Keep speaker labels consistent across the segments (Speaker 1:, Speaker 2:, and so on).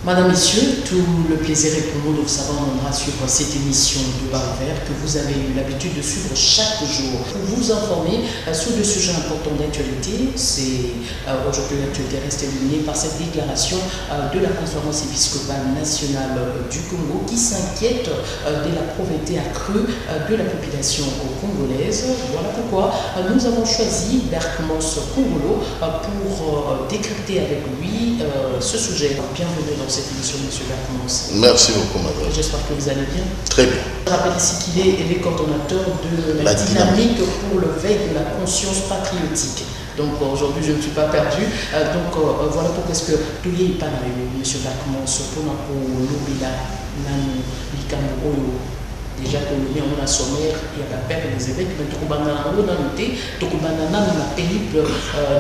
Speaker 1: Madame, Messieurs, tout le plaisir est pour nous de vous savoir sur cette émission de Bar Vert que vous avez eu l'habitude de suivre chaque jour pour vous informer sur des sujets importants d'actualité. C'est aujourd'hui l'actualité reste illuminée par cette déclaration de la conférence épiscopale nationale du Congo qui s'inquiète de la pauvreté accrue de la population congolaise. Voilà pourquoi nous avons choisi Berkmos Kongolo pour décrypter avec lui ce sujet. Bienvenue dans cette émission, M. Berkmos.
Speaker 2: Merci beaucoup, madame.
Speaker 1: J'espère que vous allez bien.
Speaker 2: Très bien.
Speaker 1: Je rappelle ici qu'il est le coordonnateur de la dynamique pour le veille de la conscience patriotique. Donc aujourd'hui, je ne suis pas perdu. Voilà pourquoi est-ce que tout le monde parle avec M. Berkmos pour l'obéla, déjà que nous avons un sommaire, il y a la perte des évêques, mais tout le monde a noté, tout le monde a la pénible,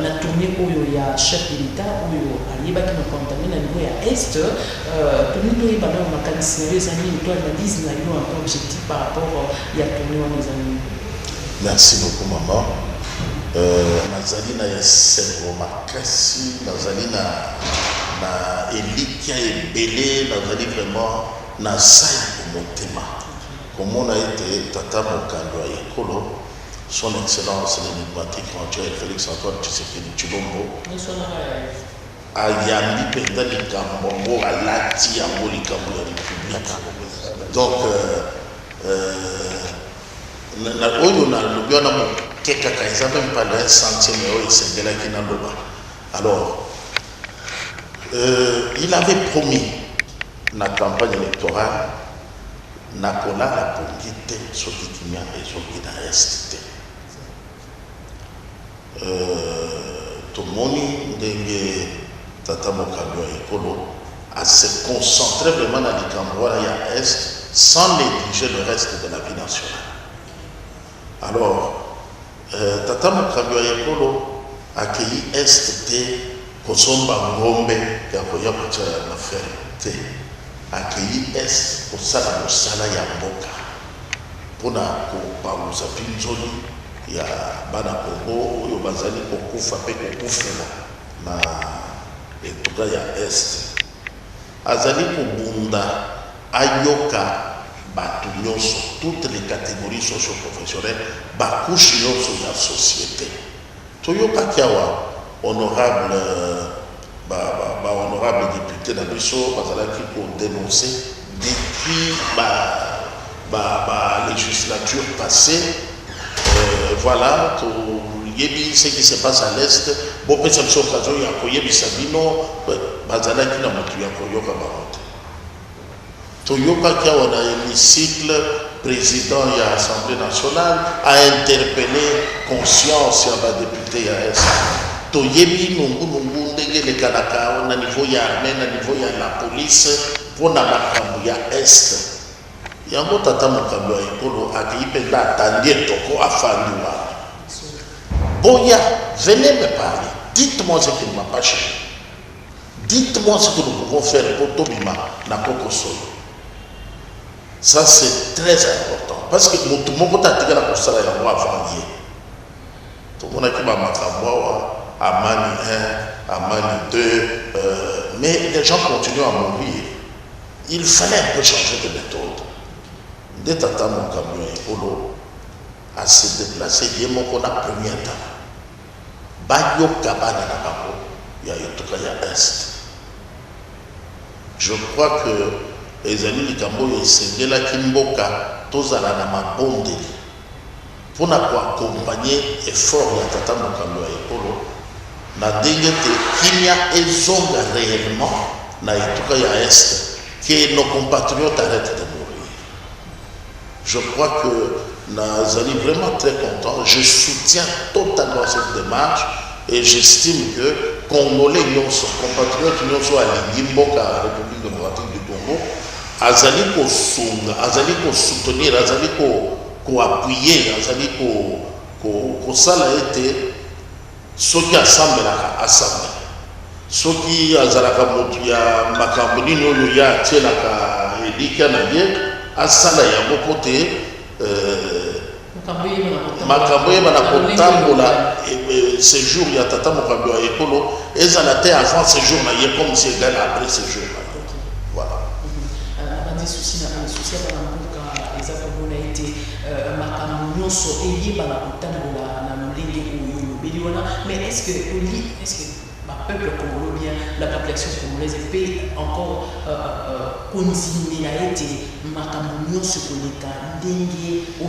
Speaker 1: la tournée où il y a chef de l'État, où il y a un contaminé au niveau est, tout le monde a un scénario, un objectif par rapport à la tournée où nous avons.
Speaker 2: Merci beaucoup, maman. Nazali na yesebo makasi, nazali na elikia ebele, nazali vraiment na sai motema. Comme on a été Tata Mokando à Ekolo, son excellence l'énigmatique Antoine Félix Antoine Tshisekedi Tshilombo a yambi penda likambo a lati yango likambo ya République. Donc oyo na lobi wana mokeka ka eza même pas le centime oyo esengelaki na loba. Alors il avait promis na campagne électorale nakola la pongi te soki kimia ezoki na est te tomoni ndenge Tata Mokando ya Ekolo a se concentrer vraiment na likambo wana ya est sans négliger le reste de la vie nationale. Alors Tata Mokando ya Ekolo akei est te kosomba ngombe ya koya kotia na ferme te accueilli est au sala mosala ya mboka pona kopangusa pinzoli ya bana Congo oyo bazali kokufa pe kokufela na etuka ya est azali kobunda ayoka bato nyonso toutes les catégories socio-professionnelles bakouche nyonso ya société toyokaki awa honorable honorable député na biso bazalaki ko dénoncer depuis la législature passée. Voilà, yebi ce qui se passe à l'est, bon pesa biso okazo ya koyebisa bino bazalaki na motu ya koyoka barote. Toyoka kia na hémicycle président de l'Assemblée nationale a interpellé conscience ya ba député ya est. Toyebi nungu ndenge le kanaka na niveau ya armée na niveau ya la police pour na makambo ya est yango Tata Mokando ya Ekolo akipenda atandie toko afandiwa boya venez me parler, dites-moi ce qui ne m'a pas changé, dites-moi ce que nous pouvons faire pour tobima na kokoso. Ça c'est très important parce que mutu moko tatika na kosala yango avandier to mona ki ba makambo Amani 1, Amani 2, mais les gens continuent à mourir. Il fallait un peu changer de méthode. Dès Tata Mokando ya Ekolo à se déplacer, il y a mon premier temps. Bayo Kabana Nakako, il y a etuka ya est. Je crois que les amis du Cambo et Sengela Kimboka, tous à la Namabonde, pour accompagner l'effort de Tata Mokando ya Ekolo. Na ndenge te kimia ezonga réellement na etuka ya est que nos compatriotes arrêtent de mourir. Je crois que nazali vraiment très content. Je soutiens totalement cette démarche et j'estime que Congolais nyonso, compatriotes nyonso alingi mboka République démocratique du Congo azali ko sunga, azali ko soutenir, azali ko appuyer, azali ko sala ete soki asambelaka asambela soki azalaka motu ya makambo nini oyo ya atielaka elika na ye asala yango po te makambo yeba na kotambola séjour ya Tata Mokando ya Ekolo ezala te avant séjour na ye comme si egala après séjour na ye.
Speaker 1: souci à la les a été makamunyoso et mais est-ce que le peuple congolais, la population congolaise peut encore continuer à être makamunyoso pour l'État dengue ou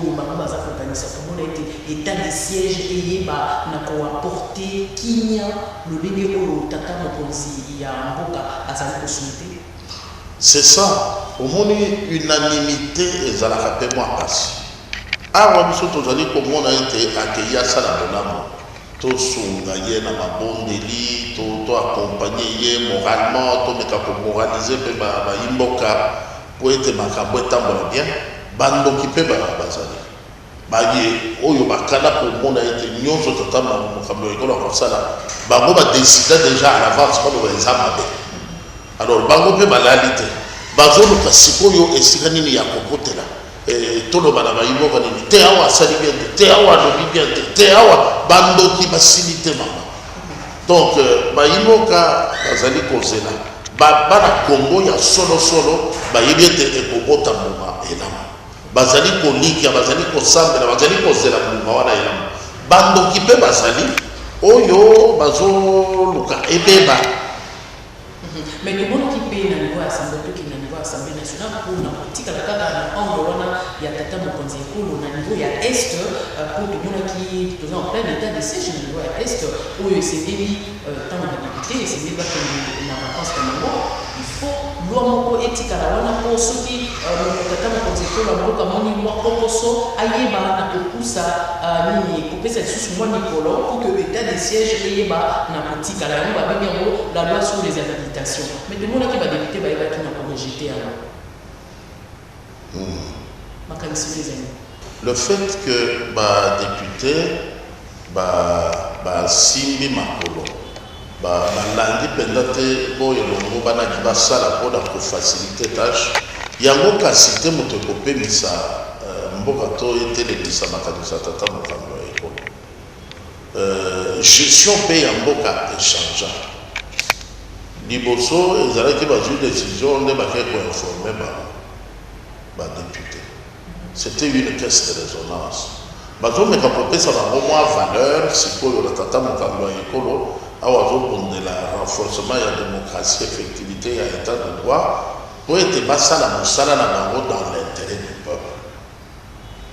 Speaker 1: le état de siège et apporter Kenya le tata mokonzi ya mboka azali kosumite.
Speaker 2: C'est ça. Au moins, unanimité et à la rappel moi passe. Avant de se comment on a été accueilli à ça la bonne to sungaye na mabondeli to accompagner moralement to meka ko moraliser pe ba imboka pour être makambo etambola bien bando ki pe ba bazali ba ye oyo bakala pour mona été nyonso totama mokambo ekolo ko sala bango ba décider déjà à l'avance ko ba examiner. Alors bango pe balalité bazolo kasikoyo esika nini ya kokotela tolo bana ba imboka nini te awa sali bien te awa lobi bien te awa bando ki basilité mama. Donc ba imboka bazali kozela ba bana Congo ya solo ba yebete ekobota mboma elama bazali kolika bazali kosambela bazali kozela mboma wana elama bando ki pe bazali oyo bazoluka ebeba.
Speaker 1: Mais le monde qui paye dans niveau assemblée qui dans niveau assemblée nationale pour na politique la kaka na wana ya tata mokonzi ekolo na niveau ya est pour tout monde qui est en plein état de siège na niveau ya est où c'est bien tant na député c'est bien que na vacances comme moi il faut loi moko etika la wana pour ceux qui tata mokonzi ekolo moko moni moi kokoso ayeba na kokusa nini kopesa sous moi Nicolo pour que l'état de siège ayeba na politique la wana ba bien la loi sur les habilitations. Mais tout le monde qui va débuter va rejeter
Speaker 2: le fait que député simbi makolo landi pendate boyo longo bana ki basala pour la faciliter tâche yango kasi te moto kopemisa mboka to etelebisa makanisa tata mokambo ya ekolo gestion pe ya mboka échangeant liboso ezalaki bazwi décision nde bakei koinforme badéputé. C'était une caisse de résonance bazomeka kopesa bango mwa valeur sikoyo na tata mokambo ya ekolo awa azobondela renforcement ya démocratie effectivité ya état de droit po ete basala mosala na bango dans l'intérêt du peuple.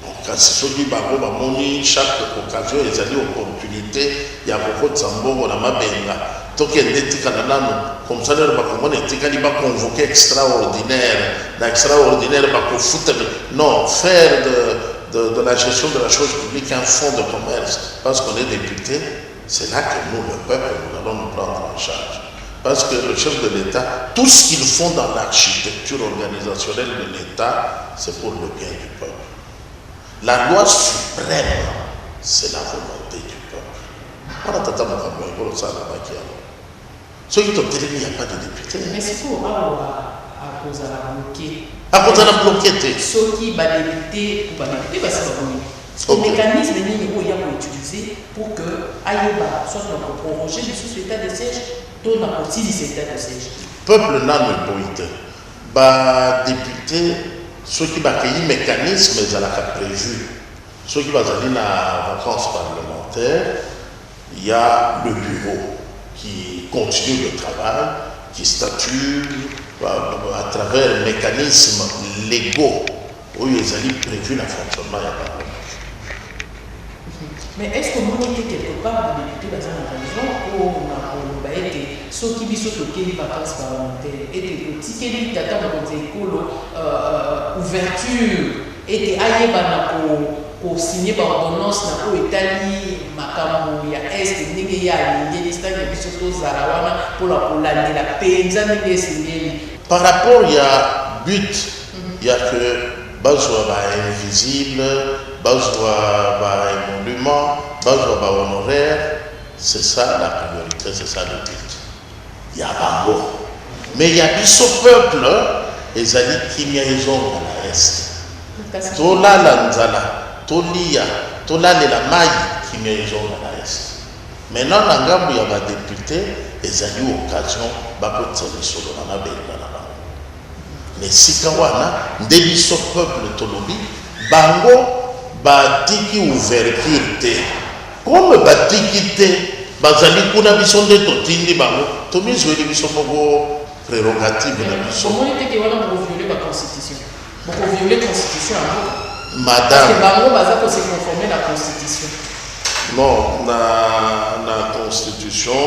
Speaker 2: Donc kasi soki bango bamoni chaque occasion ezali opportunité ya kokotisa mbongo na mabenga tokende etikala nano comme ça lero bakongona etikali baconvoqué extraordinaire bakofuta non faire de la gestion de la chose publique un fonds de commerce parce qu'on est député. C'est là que nous, le peuple, nous allons nous prendre en charge. Parce que le chef de l'État, tout ce qu'ils font dans l'architecture organisationnelle de l'État, c'est pour le bien du peuple. La loi suprême, c'est la volonté du peuple. Voilà, tata Mokambo, il faut ça là-bas qui a. Ceux qui t'ont télé, il n'y a pas de député.
Speaker 1: Mais c'est pour à cause de la bloquer.
Speaker 2: À cause de la bloquer.
Speaker 1: Ceux qui va député, ou va député, va se le mécanisme où il y a pour utiliser pour que Ayoba soit notre prorogé sous l'état de siège, tout n'a pas aussi cet état de siège.
Speaker 2: Peuple n'a le boïté. Député, ceux qui va créer mécanisme, ils ont prévu. Ceux qui vont aller dans la vacances parlementaires, il y a le bureau qui continue le travail, qui statue à travers mécanismes légaux où ils ont prévu le fonctionnement du Parlement.
Speaker 1: Mais est-ce que nous sommes quelque part des députés dans la région où on a été ceux qui sont les vacances parlementaires et des petits qui tata ouverture et pour signer par ordonnance pour Italie makambo ya est ndenge ya liste de biso zarawana pour la penza ndenge singeli
Speaker 2: par rapport il y a but il y a que bazwa ba invisible bazwa ba émolument bazwa ba honoraire, c'est ça la priorité, c'est ça le but. Il y a bango mais il y a biso peuple ezali kimia ezonga na est tolala nzala tolia tolalela mai kimia ezonga na est. Maintenant na ngambo ya ba député ezali occasion bakotsa lisolo na mabenga na bango. mais sika wana nde biso peuple tolobi bango batiki ouverture te comme batiki te bazali kuna biso nde totindi bango tomizweli biso moko prérogative na biso.
Speaker 1: Comment était que wana pour violer la constitution? Pour violer la constitution
Speaker 2: madame.
Speaker 1: Parce que bango baza ko se conformer la constitution.
Speaker 2: Non, na constitution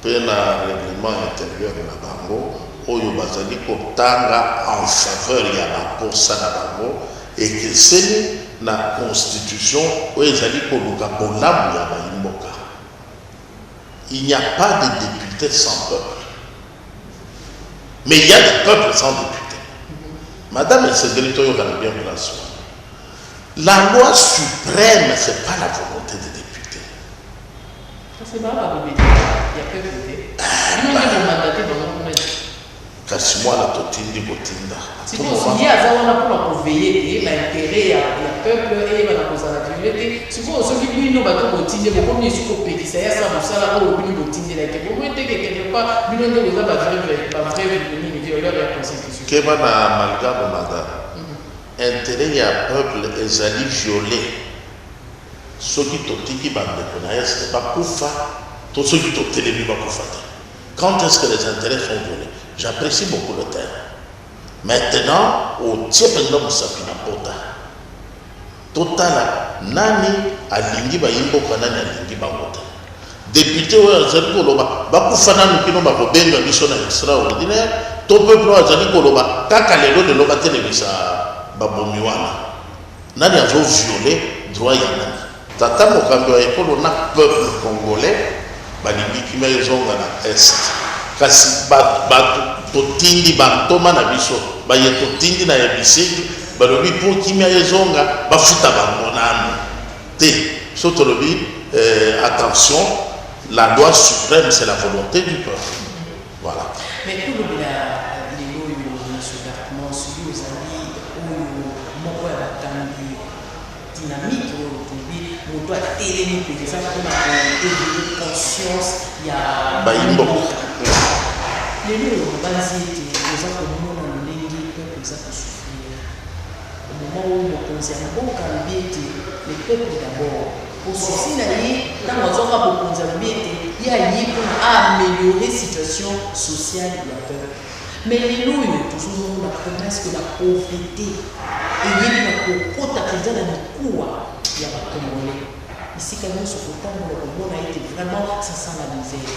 Speaker 2: pe na règlement intérieur na bango oyo bazali kotanga en faveur ya baposa na bango ekeseni na constitution oyo ezali koluka bolamu ya bayimboka. Il n'y a pas de député sans peuple. Mais il y a des peuples sans député. Madame et Ségréto, il y a bien place. La loi suprême, ce n'est pas la volonté des députés.
Speaker 1: C'est pas la volonté. Il y a peuple. Il y a des mandatés dans le monde.
Speaker 2: Kasi moi la totindi kotinda.
Speaker 1: Si vous y a ça pour veiller l'intérêt du peuple et la conservativité. Si vous aussi lui nous bateau kotindi mais comme il faut payer ça ça vous ça là pour lui kotindi là que vous mettez quelque part lui nous devons pas vrai venir violer la constitution.
Speaker 2: Que va na amalgame madame. Intérêt ya peuple ezali violé. Ceux qui totiki bande konaes pas kufa to ceux qui totelemi ba kufa. Quand est-ce que les intérêts sont violés? J'apprécie beaucoup le terme. Maintenant, au Tiependa Moussapina Pota, Totala, Nani, Alingi Bayimbo, Kanani, Alingi Bangota. Député, Azali Koloba, Bakou Fanan, Kino Bakobenga, mission extraordinaire, ton peuple Azali Koloba, Kakalelo de Loba Télévisa, Babomiwana. Nani a violé droit Yanani. Tata Mokambo Ekolo, na peuple congolais, Balingi Kimaizonga na Est. Kasi totindi bantoma na biso baye totindi na yebisiki balobi po kimia ezonga bafuta bango nanu te so tolobi attention la loi suprême c'est la volonté du peuple. Voilà.
Speaker 1: Mais tout le bien les lois sur l'argent sur les amis moko ya batangi dynamique aujourd'hui on doit téléni que ça pour éveiller conscience ya
Speaker 2: bayimbo.
Speaker 1: Les lieux basiques, les gens comme nous, on les peuples, ils ont souffrir. Au moment où on concerne beaucoup les peuples d'abord. Au souci, dans on va pour il y a pour améliorer la situation sociale de la peuple. Mais les lieux, toujours la promesse que la pauvreté, et il y a une protection dans le cours, il y a pas de Congolais. Ici, quand même, ce temps, on a été vraiment sans la misère.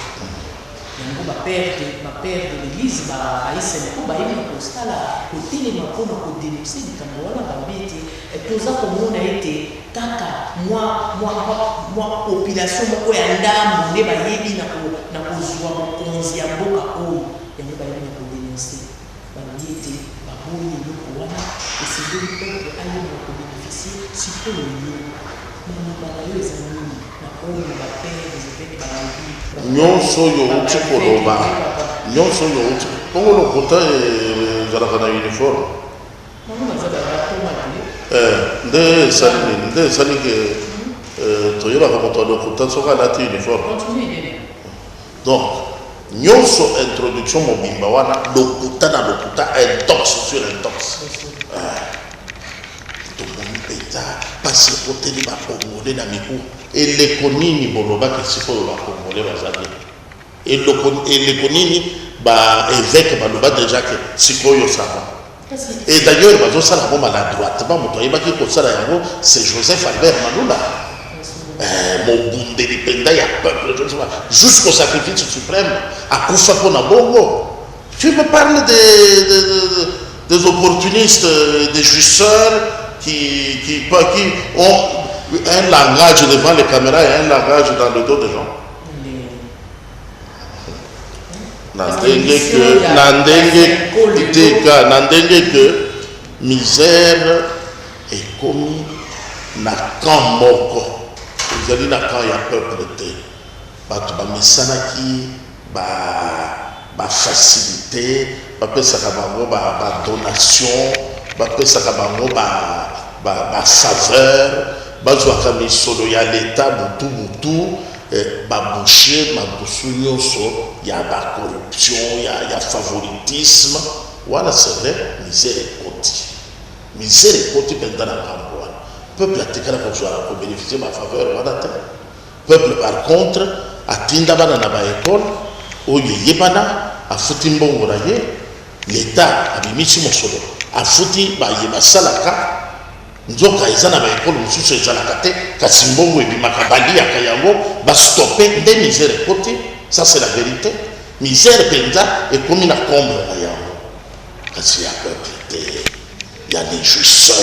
Speaker 1: Ma père de l'église baïsene ko baïmi kosala kotelema mpona kodenonse likambo wana babi ete toza komona ete kaka mwa population moko ya ndambo nde bayebi na kozwa mokonzi ya mboka oyo yango bayebi na kodenonse balobi ete baboyi eloko wana esengeli peuple ayeba kobénéficie sikoyo yo maloba na yo eza nini na oyo bapere ezepete balobi
Speaker 2: nyonso yowuti koloba nyonso yowuti bongo lokuta ezalaka na uniforme nde esali ke toyebaka moto ya lokuta soki alati uniforme. Donc nyonso introduction mobimba wana lokuta na lokuta intox sur intox tomoni mpenza mpasi ekoteli bakongole na miku eleko nini bolobaki sikoyo bakongole bazali eleko nini baévêque baloba déjà ke sikoyo sava et d'ailleurs bazosala ngo maladroitement moto ayebaki kosala yango c'est Joseph Albert Malula mobundeli mpenza ya peuple jusqu'au sacrifice suprême akufa mpona bongo. Tu me parles des opportunistes, des jouisseurs qui ont un langage devant les caméras et un langage dans le dos des gens. Nandenge que misère est commis na camp moko. Vous allez na camp ya peuple te. Bato ba mesanaki ba facilité, ba pesaka bango ba donation, ba pesaka bango ba faveur, bazwaka misolo ya l'état butu baboucher mabusu nyonso ya ba corruption ya favoritisme voilà c'est vrai misère ekoti misère ekoti mpenza na ngambo wana peuple atikala kobénéficie bafaveur wana te peuple par contre atinda bana na baekole oyo eyebana afuti mbongo na ye l'état abimisi mosolo afuti baye basalaka nzoka eza na baekole mosusu ezalaka te kasi mbongo ebimaka baliaka yango bastope nde misère ekoti. Ça c'est la vérité. Misère penza ekomi na comble na yango kasi ya peuple te. Il y a les jouisseurs,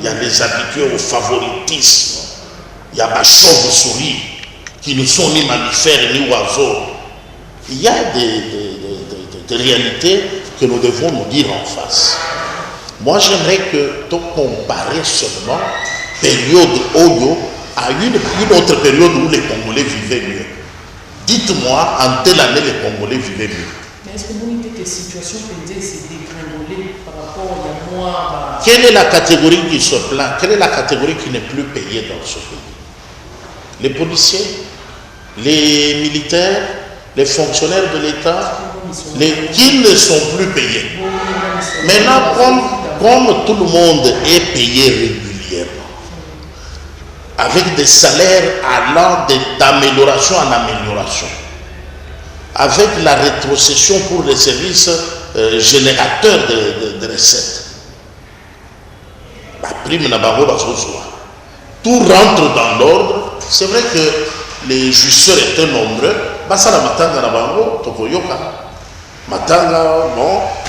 Speaker 2: il y a les habitués au favoritisme, il y a des chauves-souris qui ne sont ni mammifères ni oiseaux. Il y a des réalités que nous devons nous dire en face. Moi j'aimerais que tu compares seulement période Oyo à une autre période où les Congolais vivaient mieux. Dites-moi en telle année les Congolais vivaient mieux.
Speaker 1: Mais est-ce que vous avez des situations qui s'est dégringolée par rapport à moi?
Speaker 2: Quelle est la catégorie qui se plaint? Quelle est la catégorie qui n'est plus payée dans ce pays? Les policiers, les militaires, les fonctionnaires de l'État, qui ne sont plus payés. Maintenant, comme tout le monde est payé régulièrement, avec des salaires allant d'amélioration en amélioration, avec la rétrocession pour les services générateurs de recettes, tout rentre dans l'ordre. C'est vrai que les jouisseurs étaient nombreux. Bon,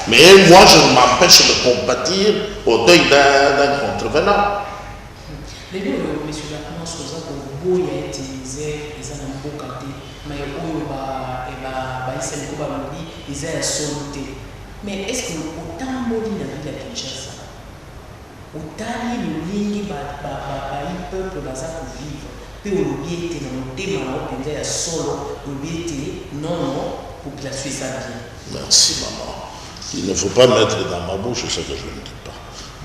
Speaker 2: mais moi je m'empêche de compatir au deuil d'un contrevenant.
Speaker 1: Les deux, monsieur Lacman, il y a utilisé les anambokate, mais ils ont sauté. Mais est-ce que autant de monde dans la Kinshasa, autant de lignes peuple baza pour vivre, puis on oublie que dans le débat on peut solo, on oublie non population ça bien.
Speaker 2: Merci maman. Il ne faut pas mettre dans ma bouche ce que je ne dis pas.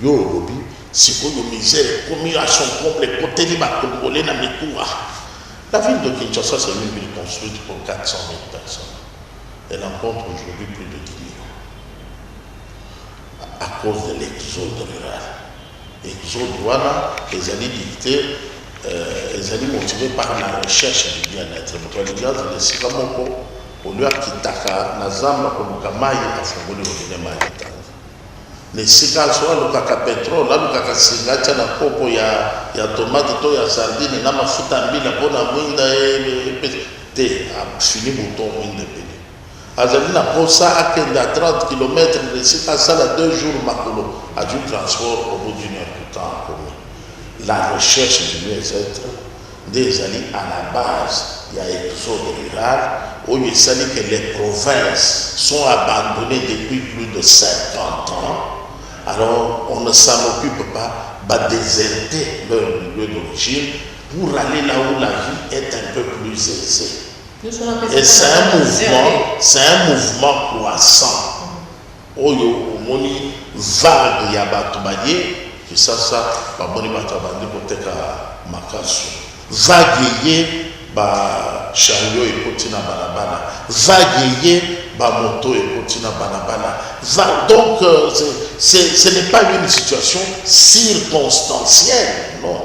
Speaker 2: Yo lobby, c'est pour une misère, comme à son complet, côté de ma Congolais na Mikoua. La ville de Kinshasa, c'est une ville construite pour 400 000 personnes. Elle en compte aujourd'hui plus de 10 millions. À cause de l'exode rural. L'exode rural, les alliés dictés, les alliés motivés par la recherche du bien-être. On lui a quitté na zamba koluka mai afungoli ngene mai tanza ne sika so aluka pétrole aluka singa cha na kopo ya tomate to ya sardine na mafuta mbila pona mwinda te fini bouton mwinda pele azali na posa akenda 30 km de sika sala 2 jours makolo a du transport au bout d'une heure de temps comme la recherche du mieux-être des alliés à la base. Il y a exode rural où il s'agit que les provinces sont abandonnées depuis plus de 50 ans. Alors on ne s'en occupe pas, va déserter leur lieu d'origine pour aller là où la vie est un peu plus aisée. Et c'est un mouvement croissant. Oyo omoni vague ya bato baye que ça ba boni bato bandi koteka makasu. Vague ye ba chariot ekoti na balabala, vague ye ba moto ekoti na balabala. Donc ce n'est pas une situation circonstancielle, non.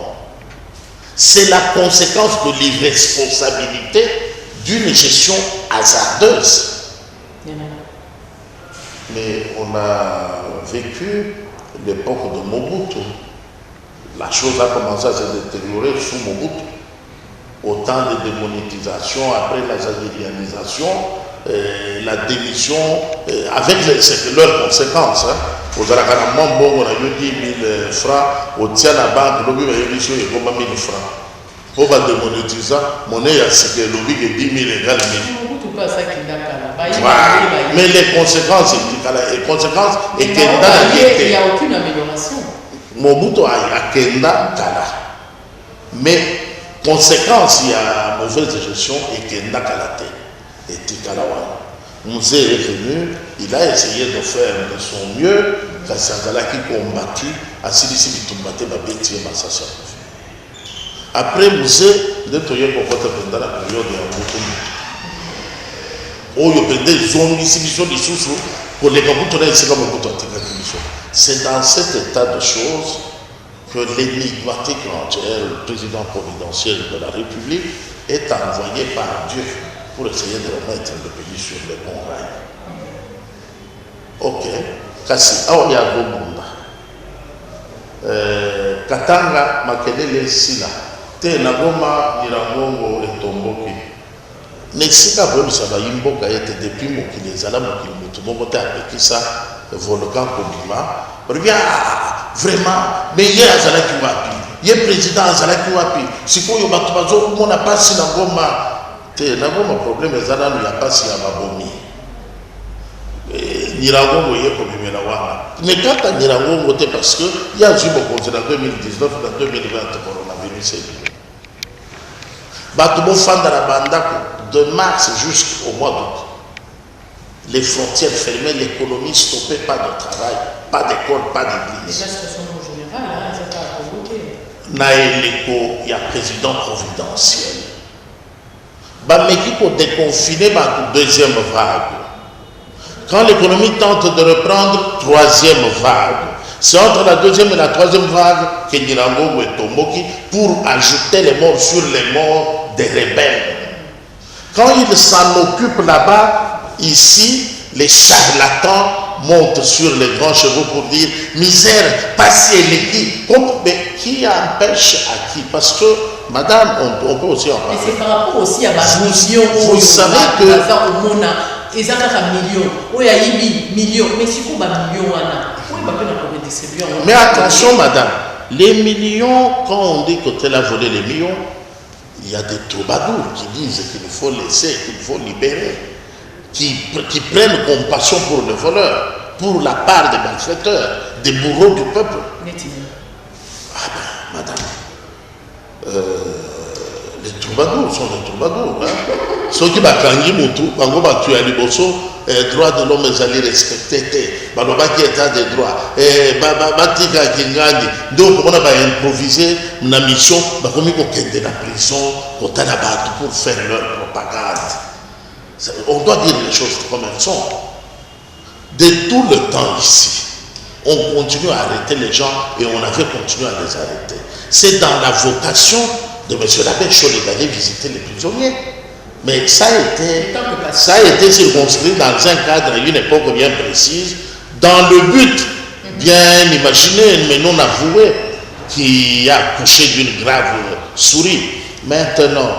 Speaker 2: C'est la conséquence de l'irresponsabilité d'une gestion hasardeuse. Mais on a vécu l'époque de Mobutu. La chose a commencé à se détériorer sous Mobutu. Autant de démonétisation, après la zagérianisation, la démission, avec leurs conséquences. Vous avez bon, on a eu 10 000 francs, au tient la banque, l'objet va y émission et 1000 francs. Pour la démonétiser, monnaie a ce que l'objet est 10 000 égale 1000. Mais les conséquences, et
Speaker 1: il n'y a aucune amélioration.
Speaker 2: Mobutu a Kenda Kala. Mais conséquence, il y a mauvaise gestion et Kenda Kalate. Et Tikalawa. Moussé est venu, il a essayé de faire de son mieux. Kassangala qui combattu, à Silisi Bitumate Babeti et Massasa. Après Moussé, il est toyé pour votre pendant la période de Mobutu. Oh, il y a des zones ici, des sous C'est dans cet état de choses que l'énigmatique le président providentiel de la République est envoyé par Dieu pour essayer de remettre le pays sur les bons rails. Ok. Kasi awa ya Gomunda. Katanga makelele sila. Te na Goma Nirangongo etomboki. Nesika volu saba yimboka ete depuis mokili ezala mokili mutu moko te apekisa volcan Kobima. Bien vraiment mais ye azalaki wapi? Ye président azalaki wapi? Sikoyo bato bazokomona pasi na Goma. Te na Goma problème ezala no ya pasi ya mabomi. Nirangongo ye komimela wana. Mais kaka Nirangongo te parce que il y a eu beaucoup en 2019 dans 2020 coronavirus est bato bo fanda la bandako de mars jusqu'au mois d'août. Les frontières fermées, l'économie stoppée, pas de travail, pas d'école, pas d'église.
Speaker 1: La situation générale, ça pas provoqué.
Speaker 2: Naeleko, il y a président providentiel. Bameki pour déconfiner ma deuxième vague. Quand l'économie tente de reprendre, troisième vague. C'est entre la deuxième et la troisième vague que Nirangongo et Tomboki pour ajouter les morts sur les morts des rebelles. Quand ils s'en occupent là-bas, ici, les charlatans montent sur les grands chevaux pour dire misère, passez les qui. Mais qui empêche à qui? Parce que, madame, on peut aussi en parler.
Speaker 1: Mais c'est par rapport aussi à ma mission.
Speaker 2: Vous savez que.
Speaker 1: Ils ont un million. Oui, il y a millions. Mais si vous avez un million,
Speaker 2: mais attention, madame, les millions, quand on dit que tel a volé les millions, il y a des troubadours qui disent qu'il faut laisser, qu'il faut libérer, qui prennent compassion pour le voleur, pour la part des malfaiteurs, des bourreaux du peuple. Ah ben, madame, les troubadours sont des troubadours. Hein? Ceux qui bakangi mutu, quand on va tuer à Liboso, droit de l'homme est allé respecter. Balobaki état des droits. Batika Kingani. Donc, on a improvisé une mission, comme il faut la prison, pour faire leur propagande. On doit dire les choses comme elles sont. De tout le temps ici, on continue à arrêter les gens et on avait continué à les arrêter. C'est dans la vocation de M. l'abbé Choli d'aller visiter les prisonniers. Mais ça a été circonscrit dans un cadre à une époque bien précise, dans le but bien imaginé, mais non avoué, qui a couché d'une grave souris. Maintenant,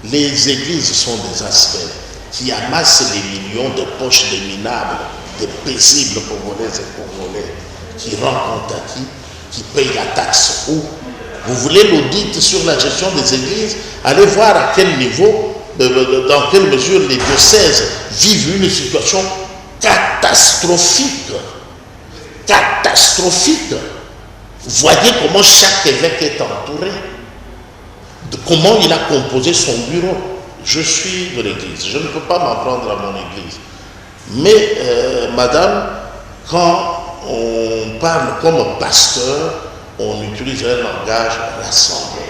Speaker 2: les églises sont des aspects qui amassent les millions de poches des minables, des paisibles Congolaises et Congolais, qui rendent compte à qui payent la taxe où. Vous voulez l'audit sur la gestion des églises? Allez voir à quel niveau, dans quelle mesure les diocèses vivent une situation catastrophique. Catastrophique. Voyez comment chaque évêque est entouré. De comment il a composé son bureau. Je suis de l'église. Je ne peux pas m'en prendre à mon église. Mais, madame, quand on parle comme pasteur, on utilise un langage rassembleur,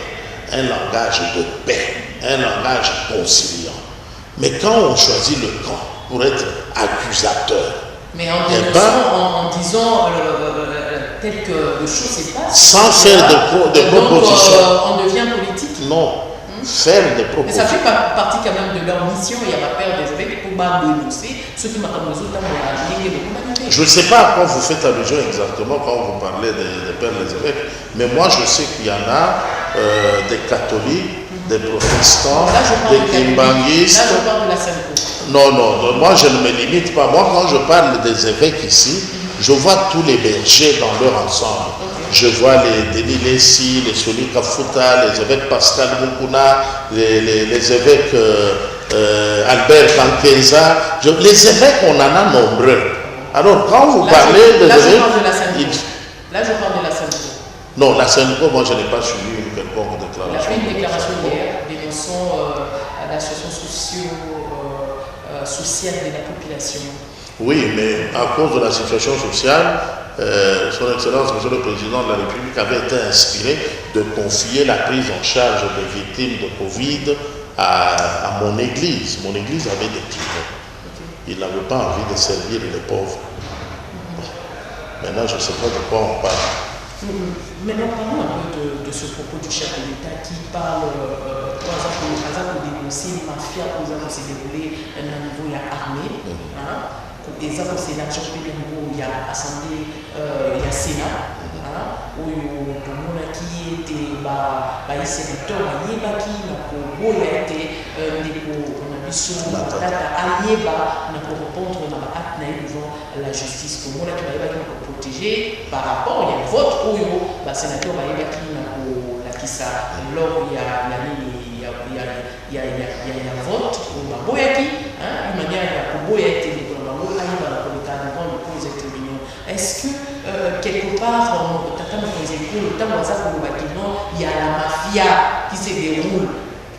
Speaker 2: un langage de paix, un langage conciliant. Mais quand on choisit le camp pour être accusateur,
Speaker 1: mais en disant tel que le chose se passe,
Speaker 2: sans faire de propositions,
Speaker 1: on devient politique.
Speaker 2: Non, faire des propositions.
Speaker 1: Mais ça fait partie quand même de leur mission. Il y a la paire des évêques pour dénoncer ceux qui m'attendent aux autres.
Speaker 2: Je ne sais pas à quoi vous faites allusion exactement quand vous parlez des pères des évêques, mais moi je sais qu'il y en a des catholiques, des protestants, des kimbanguistes.
Speaker 1: Là je parle de la Sainte-Cour.
Speaker 2: Non, moi je ne me limite pas. Moi quand je parle des évêques ici, je vois tous les bergers dans leur ensemble. Je vois les Denis Lessi, les Soli Kafuta, les évêques Pascal Mukuna, les évêques Albert Kankenza. Les évêques, on en a nombreux. Alors, quand vous parlez de...
Speaker 1: Là, je parle de la Sainte-Cour. Là, je parle de la Sainte-Cour.
Speaker 2: Non, la Sainte-Cour, moi, je n'ai pas suivi une quelconque déclaration.
Speaker 1: Il a fait une déclaration hier dénonçant la situation sociale de la population.
Speaker 2: Oui, mais à cause de la situation sociale, son Excellence, Monsieur le Président de la République, avait été inspiré de confier la prise en charge des victimes de Covid à mon église. Mon église avait décliné. il n'avait pas envie de servir les pauvres. Bon. Maintenant, je ne sais pas de quoi on parle.
Speaker 1: Maintenant, parlons un peu de ce propos du chef de l'État qui parle, par exemple, de dénoncer les mafias qui se déroulé à un niveau armé. Et ça, c'est l'action publique il y a Assemblée, il y a Sénat, où il y a qui était les sénateurs, il y a qui a été répondre dans devant la justice. Pour moi, qui va protéger par rapport, il y a le vote où le sénateur va y lors il y a vote où une manière est-ce que quelque part il y a la mafia qui se déroule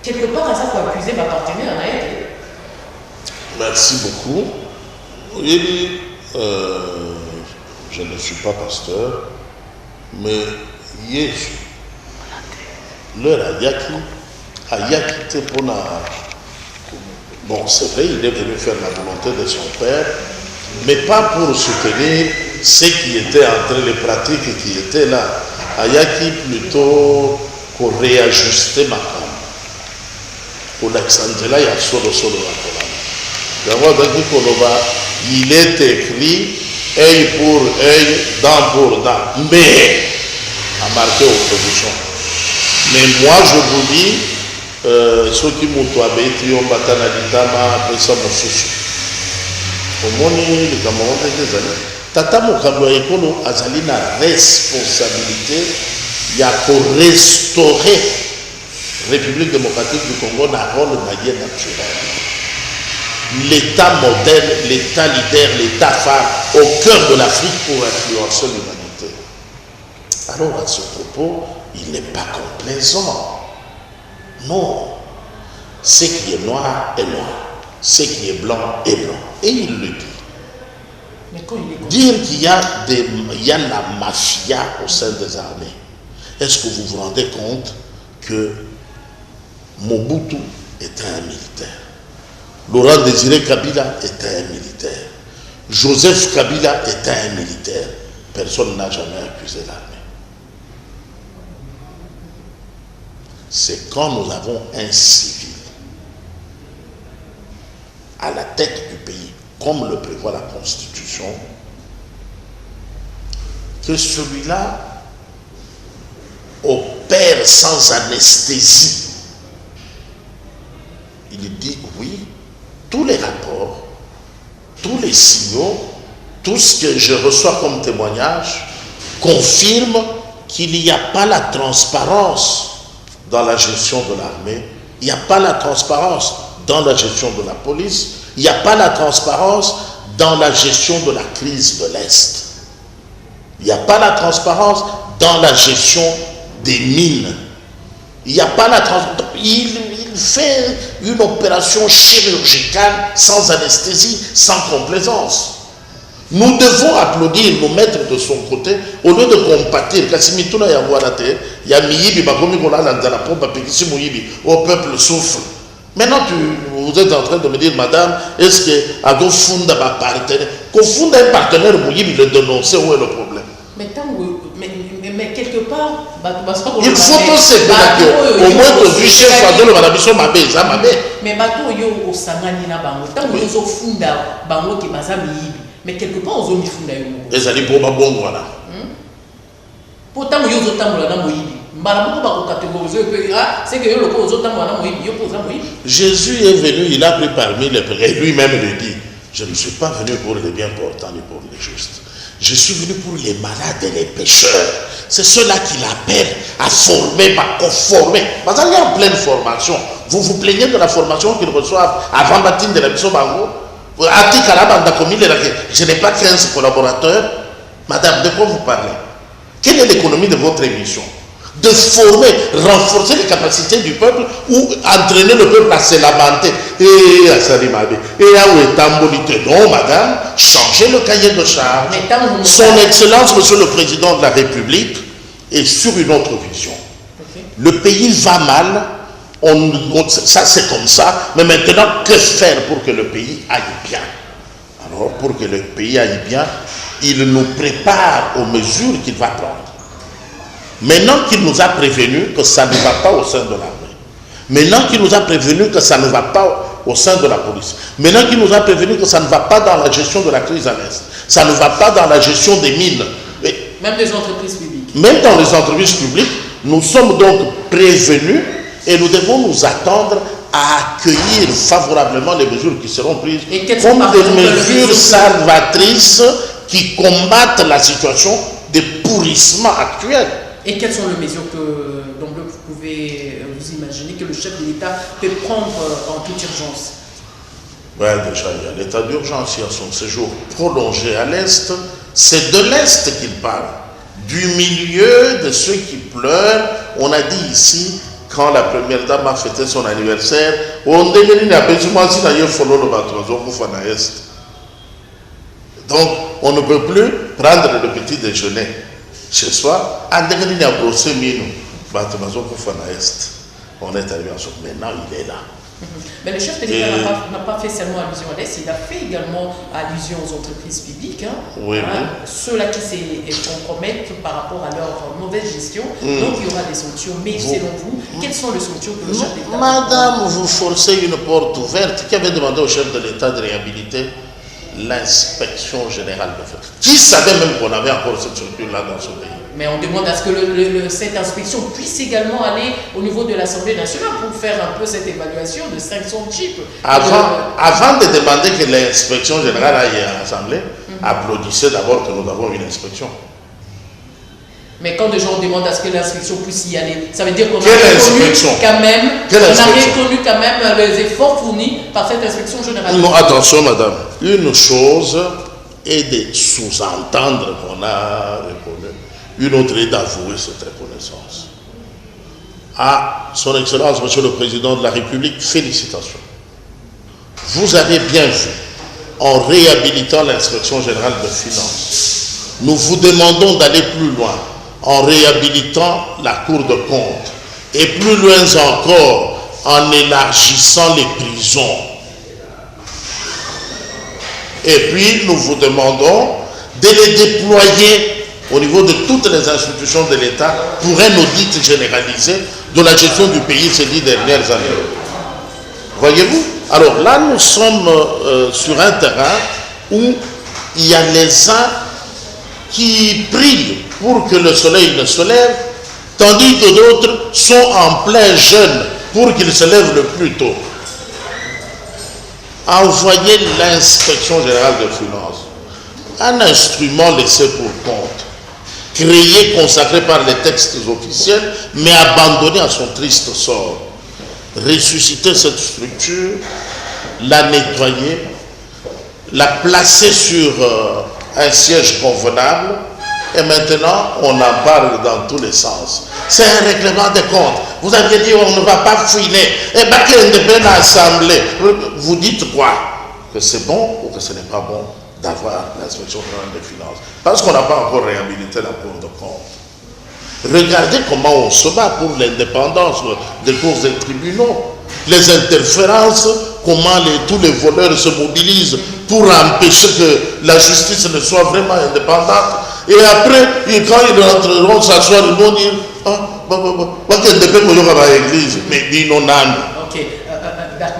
Speaker 1: quelque part à ça pour accuser ma partenaire
Speaker 2: Merci beaucoup. Oui, je ne suis pas pasteur, mais Jésus, l'heure a yaki pour bon, c'est vrai, il est venu faire la volonté de son père, mais pas pour soutenir ceux qui étaient entre les pratiques et qui étaient là. Ayaki plutôt pour réajuster ma femme. Pour l'Alexandrie, il y a solo la colonne. Il est écrit œil pour œil, dent pour dent, mais a marqué opposition. Mais moi je vous dis, ceux qui m'ont abéti, on battu na litama, après ça mon souci. Au moins, les Camerounais des années. Tata Moukabou Ekolo azali na responsabilité, il y a pour restaurer la République démocratique du Congo dans un rôle de manière naturelle. L'État modèle, l'État leader, l'État phare au cœur de l'Afrique pour influencer l'humanité. Alors à ce propos, il n'est pas complaisant. Non. Ce qui est noir est noir. Ce qui est blanc est blanc. Et il le dit.
Speaker 1: Mais quand il est
Speaker 2: dire qu'il y a la mafia au sein des armées. Est-ce que vous vous rendez compte que Mobutu était un militaire? Laurent Désiré Kabila était un militaire. Joseph Kabila était un militaire. Personne n'a jamais accusé l'armée. C'est quand nous avons un civil à la tête du pays, comme le prévoit la Constitution, que celui-là opère sans anesthésie. Il dit oui, tous les rapports, tous les signaux, tout ce que je reçois comme témoignage confirme qu'il n'y a pas la transparence dans la gestion de l'armée, il n'y a pas la transparence dans la gestion de la police, il n'y a pas la transparence dans la gestion de la crise de l'Est. Il n'y a pas la transparence dans la gestion des mines. Il n'y a pas la transparence. Il fait une opération chirurgicale sans anesthésie, sans complaisance. Nous devons applaudir, nous mettre de son côté, au lieu de compatir. Au peuple souffre. Maintenant, vous êtes en train de me dire, madame, est-ce que Ado Funda va partenaire? Qu'on fonde un partenaire, le dénoncer, où est le problème?
Speaker 1: Mais quelque part,
Speaker 2: il faut tous se battre. Au moins, que du chef Fadol, madame, ils sont ma belle, ça ma belle.
Speaker 1: Mais bateau, yo, au Samani, na bango, tant que yo, funda, bango, qui basa, mais quelque part, aux hommes, funda, yo.
Speaker 2: Les alliés pour ma bonne, voilà.
Speaker 1: Pourtant, yo, zo, tam, la, na, moïbi.
Speaker 2: Jésus est venu, il a pris parmi les pécheurs, et lui-même le dit, je ne suis pas venu pour les bien portants ni pour les justes. Je suis venu pour les malades et les pécheurs. C'est ceux-là qu'il appelle à former, à conformer. Parce qu'il y a en pleine formation. Vous vous plaignez de la formation qu'ils reçoivent avant baptême de la mission Bango. Je n'ai pas 15 collaborateurs. Madame, de quoi vous parlez? Quelle est l'économie de votre émission? De former, renforcer les capacités du peuple ou entraîner le peuple à se lamenter. Et à Salimabé. Et à Ouetambolite. Non, madame, changez le cahier de charge. Son Excellence, Monsieur le Président de la République, est sur une autre vision. Okay. Le pays va mal, ça c'est comme ça, mais maintenant, que faire pour que le pays aille bien? Alors, pour que le pays aille bien, il nous prépare aux mesures qu'il va prendre. Maintenant qu'il nous a prévenu que ça ne va pas au sein de l'armée, maintenant qu'il nous a prévenu que ça ne va pas au sein de la police, maintenant qu'il nous a prévenu que ça ne va pas dans la gestion de la crise à l'Est, ça ne va pas dans la gestion des mines.
Speaker 1: Même des entreprises publiques.
Speaker 2: Même dans les entreprises publiques, nous sommes donc prévenus et nous devons nous attendre à accueillir favorablement les mesures qui seront prises comme des mesures salvatrices qui combattent la situation de pourrissement actuel.
Speaker 1: Et quelles sont les mesures dont vous pouvez vous imaginer que le chef de l'État peut prendre en toute urgence?
Speaker 2: Déjà, il y a l'état d'urgence, il y a son séjour prolongé à l'Est. C'est de l'Est qu'il parle. Du milieu de ceux qui pleurent, on a dit ici, quand la première dame a fêté son anniversaire, donc on ne peut plus prendre le petit déjeuner chez soi. On est arrivé ensemble. Maintenant, il est là.
Speaker 1: Mais le chef de l'État n'a pas fait seulement allusion à l'Est, il a fait également allusion aux entreprises publiques,
Speaker 2: oui.
Speaker 1: Ceux-là qui se compromettent par rapport à leur mauvaise gestion. Donc il y aura des sanctions. Mais selon vous, quelles sont les sanctions que le chef de l'État
Speaker 2: Madame, vous forcez une porte ouverte. Qui avait demandé au chef de l'État de réhabiliter l'inspection générale de fait? Qui savait même qu'on avait encore cette structure-là dans ce pays?
Speaker 1: Mais on demande à ce que cette inspection puisse également aller au niveau de l'Assemblée nationale pour faire un peu cette évaluation de 500 chips.
Speaker 2: Avant de demander que l'inspection générale aille à l'Assemblée, applaudissez d'abord que nous avons une inspection.
Speaker 1: Mais quand des gens demandent à ce que l'inspection puisse y aller, ça veut dire qu'on a reconnu quand même les efforts fournis par cette inspection générale.
Speaker 2: Non, attention madame, une chose est de sous-entendre qu'on a reconnu. Une autre est d'avouer cette reconnaissance. À son Excellence, Monsieur le Président de la République, félicitations. Vous avez bien vu, en réhabilitant l'inspection générale de finances, nous vous demandons d'aller plus loin, en réhabilitant la Cour de compte, et plus loin encore, en élargissant les prisons. Et puis, nous vous demandons de les déployer au niveau de toutes les institutions de l'État pour un audit généralisé de la gestion du pays ces 10 dernières années. Voyez-vous? Alors là, nous sommes sur un terrain où il y a les uns qui prient pour que le soleil ne se lève, tandis que d'autres sont en plein jeûne pour qu'il se lève le plus tôt. Envoyer l'inspection générale des finances, un instrument laissé pour compte, créé, consacré par les textes officiels, mais abandonné à son triste sort. Ressusciter cette structure, la nettoyer, la placer sur un siège convenable, et maintenant on en parle dans tous les sens. C'est un règlement de compte. Vous aviez dit on ne va pas fouiner. Et bien qu'il y ait une assemblée, vous dites quoi? Que c'est bon ou que ce n'est pas bon d'avoir l'inspection générale des finances? Parce qu'on n'a pas encore réhabilité la Cour de compte. Regardez comment on se bat pour l'indépendance des cours et tribunaux. Les interférences, comment tous les voleurs se mobilisent pour empêcher que la justice ne soit vraiment indépendante. Et après, quand ils rentreront s'asseoir, ils vont dire mais dis non, non.
Speaker 1: Ok,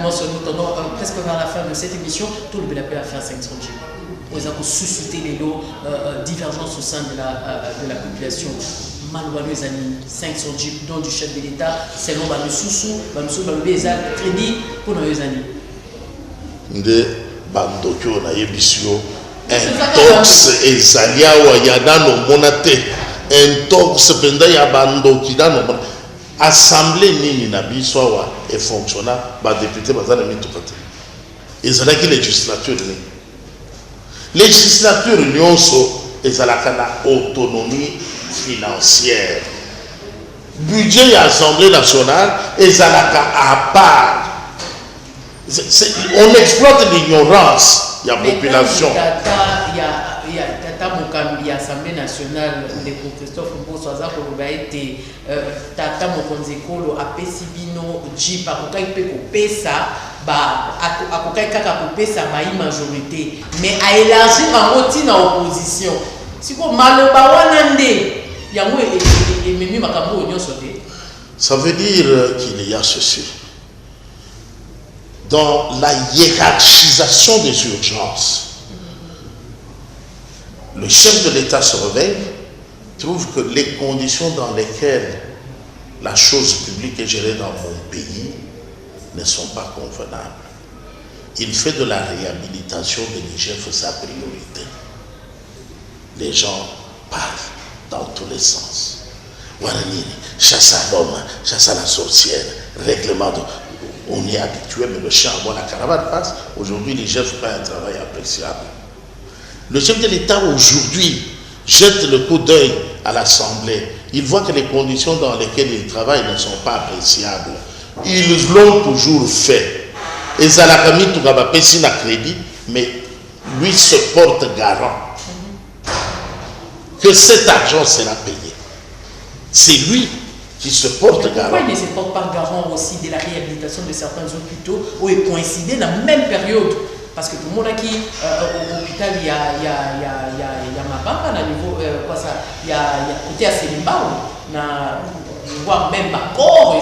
Speaker 1: nous tournons presque vers la fin de cette émission. Tout le monde a faire 500 G. Nous avons suscité les lots divergences au sein de la population. Malouanou Zani, 500 jeeps, dont du chef de l'État, selon le Soussou, le crédit pour nos amis.
Speaker 2: De Bandokyo na Yebisio, intox ezalia wayada no monate, intox penda ya bandoki da no assemblée nini na biswa et fonctionna ba député bazana mitupate. Ezalaki législature ni. Législature nyonso ezalaka na autonomie financière. Budget de l'Assemblée nationale ezalaka à part. On exploite l'ignorance de la population.
Speaker 1: Il y a Tata Mokambi, l'Assemblée nationale, le Christophe Mbosso, Tata Mokonzekolo, Apesibino, Jipa, Pesa, akokai kaka kopesa mai majorité mais à élargir en tina opposition siko maloba wana nde yango ememi makambo nyonso te.
Speaker 2: Ça veut dire qu'il y a ceci. Dans la hiérarchisation des urgences, le chef de l'État se réveille, trouve que les conditions dans lesquelles la chose publique est gérée dans mon pays ne sont pas convenables. Il fait de la réhabilitation de l'IGF sa priorité. Les gens parlent dans tous les sens. Wananini, chasse à l'homme, chasse à la sorcière, règlement de... On y est habitué, mais le chien à la caravane passe. Aujourd'hui, l'IGF fait un travail appréciable. Le chef de l'État aujourd'hui jette le coup d'œil à l'Assemblée. Il voit que les conditions dans lesquelles il travaille ne sont pas appréciables. Ils l'ont toujours fait. Et Zalakami Tougaba Pessin a crédit, mais lui se porte garant que cet argent sera payé. C'est lui qui se porte garant.
Speaker 1: Pourquoi il ne se porte pas garant aussi de la réhabilitation de certains hôpitaux où il coïncidait dans la même période? Parce que tout le monde a qui au hôpital, il y a ma banque à niveau, quoi ça, il y a côté à Sélimbao, voire même ma corps,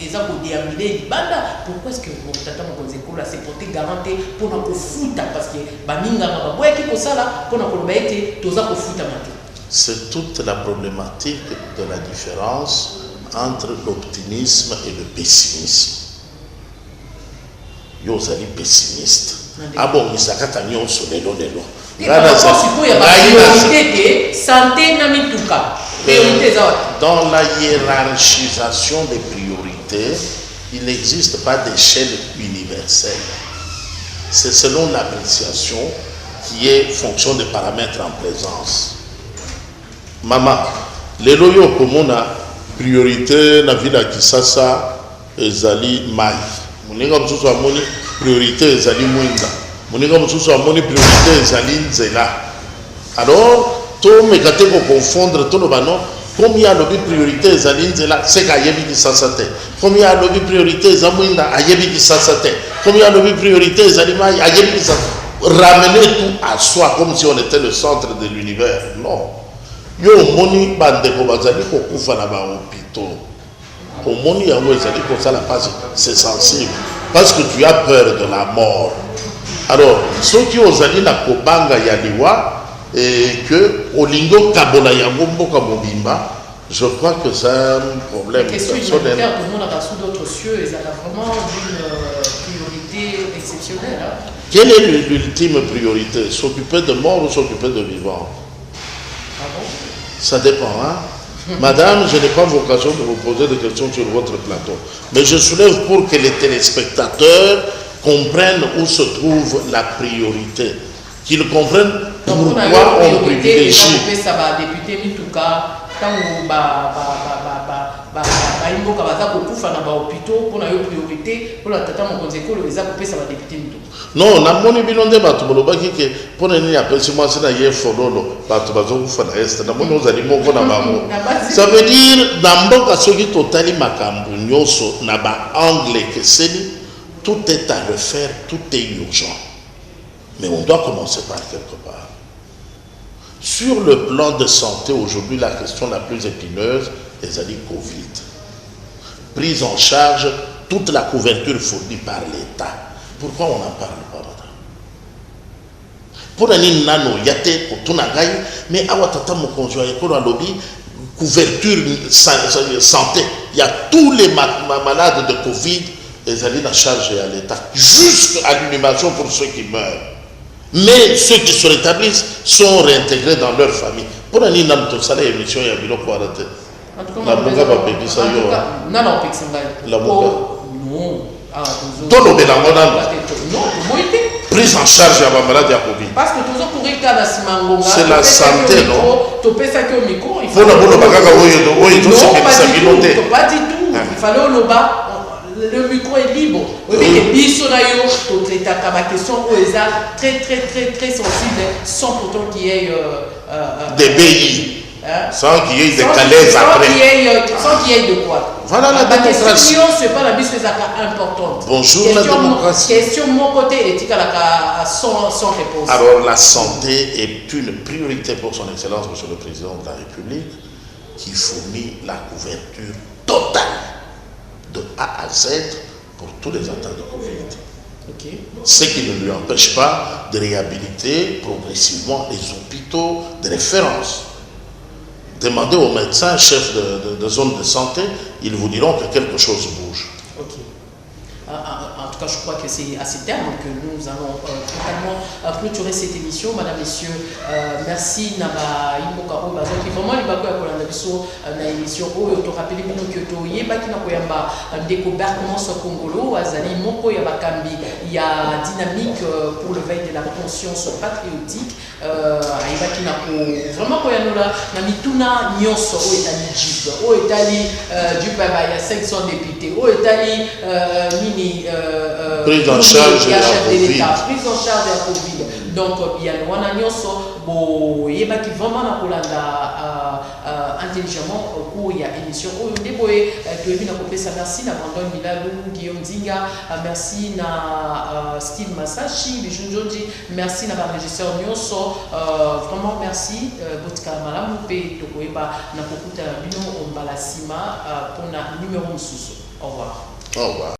Speaker 1: ils ont déambulé les bandes. Pourquoi est-ce que mon tata Mokonzeko s'est porté garanti pour nous foutre? Parce que Baminga, qui pour ça là, pour nous bailler, tout ça pour foutre.
Speaker 2: C'est toute la problématique de la différence entre l'optimisme et le pessimisme. Yo zali pessimiste. Ah bon, ils s'accordent à sur les lots. Dans la hiérarchisation des priorités, il n'existe pas d'échelle universelle. C'est selon l'appréciation qui est fonction des paramètres en présence. Maman, les loyaux comme on a priorité na ville à Kisasa ezali mai. Moninga msusu amoni priorité ezali mwinda. Moninga msusu amoni priorité ezali nzela. Alors, tout me gâté pour confondre tout le banon. Combien de priorité ezali nzela c'est qu'à yebi kisasate. Combien de priorité ezali mwinda à yebi kisasate. Combien de priorité ezali mai à yebi kisasate. Ramener tout à soi comme si on était le centre de l'univers. Non. Yo moni bandeko bazali ko kufa na ba hôpitaux. Au moni yango ezali ko ça la passe, c'est sensible parce que tu as peur de la mort. Alors, ceux qui ozali na kobanga ya liwa et que olingo kabola yango mboka mobimba, je crois que c'est un problème personnel.
Speaker 1: Tout le monde a reçu d'autres cieux et ça a vraiment une priorité exceptionnelle. Hein?
Speaker 2: Quelle est l'ultime priorité? S'occuper de morts ou s'occuper de vivants?
Speaker 1: Ah bon?
Speaker 2: Ça dépend, hein? Madame, je n'ai pas vocation de vous poser des questions sur votre plateau. Mais je soulève pour que les téléspectateurs comprennent où se trouve la priorité. Qu'ils comprennent pourquoi on privilégie. Non, na moni bilonde batu bolobaki ke pona nini apesi moi na ye fololo batu bazokufa na est na moni ozali moko na bango. Ça veut dire na mboka soki totali makambo nyonso na ba angle keseni, tout est à refaire, tout est urgent. Mais on doit commencer par quelque part. Sur le plan de santé, aujourd'hui, la question la plus épineuse est la Covid. Prise en charge, toute la couverture fournie par l'État. Pourquoi on n'en parle pas, madame? Pour un nano, yate, pour tout nagai, mais awatata mon conjoint, pour un lobby, couverture santé. Il y a tous les malades de Covid, ils allaient la charge à l'État. Juste à l'inhumation pour ceux qui meurent. Mais ceux qui se rétablissent sont réintégrés dans leur famille. Pour un inam tout ça, l'émission, il y a bilo pour arrêter. La mouga va pédir ça.
Speaker 1: Non, non,
Speaker 2: la mouga.
Speaker 1: Non.
Speaker 2: Tout le bénamon. Prise en charge à ma maladie à Covid.
Speaker 1: Parce que toujours pour Ricard Simangonga.
Speaker 2: C'est la santé, non?
Speaker 1: Tu peux ça que au micro.
Speaker 2: Il faut la bonne bagaga, oui, tout ce qui est piloté.
Speaker 1: Pas du tout. Il fallait au bas. Le micro est libre. Oui, mais les bisonayo, tu as ma question où est très sensible, sans pourtant qu'il y ait
Speaker 2: des BI. Sans qu'il y ait des calaises après.
Speaker 1: Sans qu'il y ait de quoi.
Speaker 2: Voilà la démocratie.
Speaker 1: Ce n'est pas la question importante.
Speaker 2: Bonjour la démocratie.
Speaker 1: Question de mon côté est sans réponse.
Speaker 2: Alors la santé est une priorité pour son Excellence, Monsieur le Président de la République, qui fournit la couverture totale de A à Z pour tous les atteints de Covid.
Speaker 1: Okay.
Speaker 2: Ce qui ne lui empêche pas de réhabiliter progressivement les hôpitaux de référence. Demandez aux médecins, chefs de zone de santé, ils vous diront que quelque chose bouge.
Speaker 1: Okay. En tout cas, je crois que c'est à ces termes que nous allons totalement clôturer cette émission. Madame, Messieurs, merci. Vraiment, il va y avoir émission où tu rappelles que tu as découvert comment ce Congolo, il y a dynamique pour le veille de la conscience patriotique. Vraiment, quand il y a Namituna Nyonso, où est allé Jeep, où est allé du Baba, il y a 500 députés, où est allé Mini.
Speaker 2: Prise en charge de la Covid.
Speaker 1: Prise en charge de la Covid. Donc, il y a un Nyonso, il y a vraiment intelligemment au cours il y a émission. Merci à Brandon Milalou, Guillaume Zinga, merci à Steve Masashi, Bijou Njonji, merci à la régisseur Nyonso, vraiment merci. Botka Malamu Pe Tokoeba, Napokuta Bino Ombalasima pour le numéro Moussou. Au revoir.
Speaker 2: Au revoir.